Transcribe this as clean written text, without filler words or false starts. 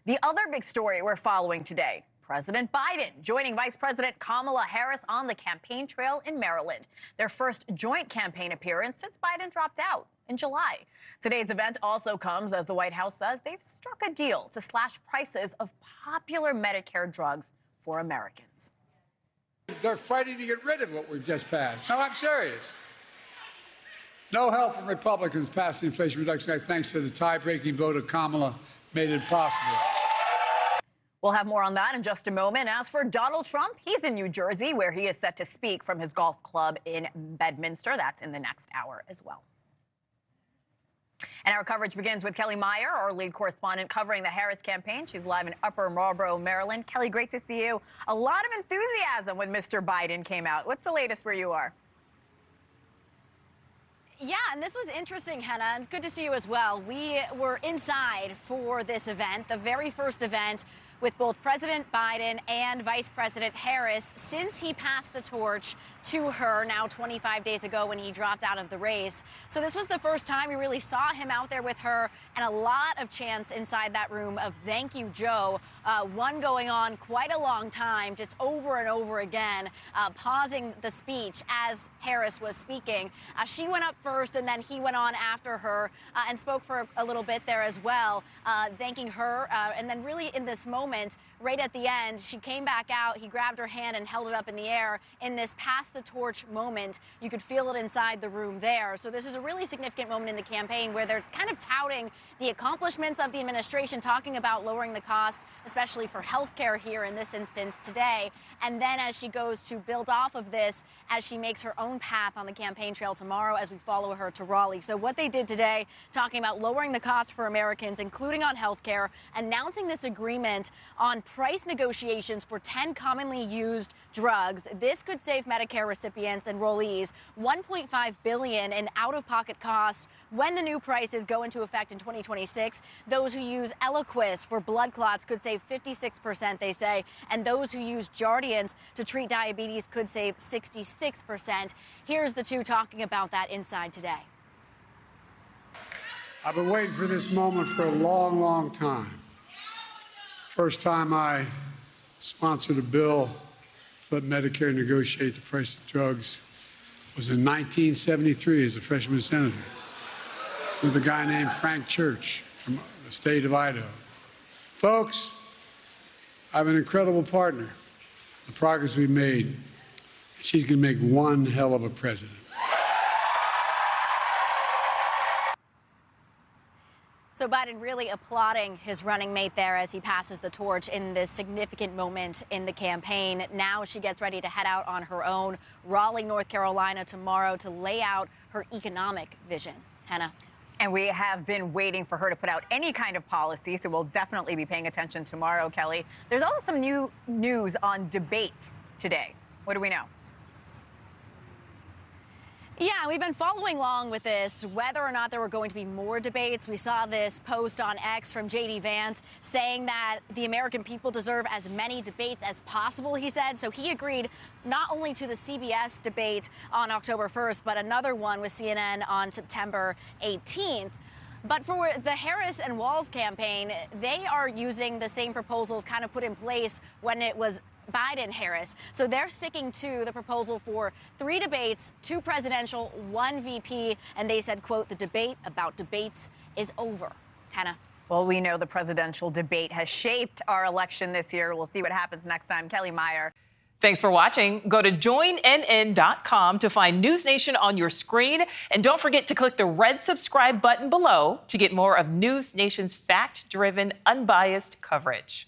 The other big story we're following today, President Biden joining Vice President Kamala Harris on the campaign trail in Maryland, their first joint campaign appearance since Biden dropped out in July. Today's event also comes as the White House says they've struck a deal to slash prices of popular Medicare drugs for Americans. They're fighting to get rid of what we've just passed. No, I'm serious. No help from Republicans passing the Inflation Reduction Act thanks to the tie-breaking vote of Kamala made it possible. We'll have more on that in just a moment. As for Donald Trump, he's in New Jersey, where he is set to speak from his golf club in Bedminster. That's in the next hour as well. And our coverage begins with Kelly Meyer, our lead correspondent covering the Harris campaign. She's live in Upper Marlboro, Maryland. Kelly, great to see you. A lot of enthusiasm when Mr. Biden came out. What's the latest where you are? Yeah, and this was interesting, Henna, and it's good to see you as well. We were inside for this event, the very first event with both President Biden and Vice President Harris since he passed the torch to her now 25 days ago when he dropped out of the race. So this was the first time we really saw him out there with her, and a lot of chants inside that room of "Thank you, Joe," one going on quite a long time, just over and over again, pausing the speech as Harris was speaking. She went up first, and then he went on after her and spoke for a little bit there as well, thanking her. And then really in this moment, right at the end, she came back out. He grabbed her hand and held it up in the air in this pass the torch moment. You could feel it inside the room there. So this is a really significant moment in the campaign where they're kind of touting the accomplishments of the administration, talking about lowering the cost, especially for health care here in this instance today. And then as she goes to build off of this, as she makes her own path on the campaign trail tomorrow as we follow her to Raleigh. So what they did today, talking about lowering the cost for Americans, including on health care, announcing this agreement on price negotiations for 10 commonly used drugs. This could save Medicare recipients, enrollees, $1.5 billion in out-of-pocket costs when the new prices go into effect in 2026. Those who use Eliquis for blood clots could save 56%, they say, and those who use Jardiance to treat diabetes could save 66%. Here's the two talking about that inside today. I've been waiting for this moment for a long, long time. First time I sponsored a bill to let Medicare negotiate the price of drugs was in 1973 as a freshman senator with a guy named Frank Church from the state of Idaho. Folks, I have an incredible partner. The progress we've made, she's going to make one hell of a president. So Biden really applauding his running mate there as he passes the torch in this significant moment in the campaign. Now she gets ready to head out on her own, Raleigh, North Carolina tomorrow to lay out her economic vision. Henna. And we have been waiting for her to put out any kind of policy, so we'll definitely be paying attention tomorrow, Kelly. There's also some new news on debates today. What do we know? Yeah, we've been following along with this, whether or not there were going to be more debates. We saw this post on X from J.D. Vance saying that the American people deserve as many debates as possible, he said. So he agreed not only to the CBS debate on October 1st, but another one with CNN on September 18th. But for the Harris and Walz campaign, they are using the same proposals kind of put in place when it was Biden-Harris. So they're sticking to the proposal for 3 debates, 2 presidential, 1 VP. And they said, quote, the debate about debates is over. Hannah. Well, we know the presidential debate has shaped our election this year. We'll see what happens next time. Kelly Meyer. Thanks for watching. Go to joinnn.com to find News Nation on your screen. And don't forget to click the red subscribe button below to get more of News Nation's fact-driven, unbiased coverage.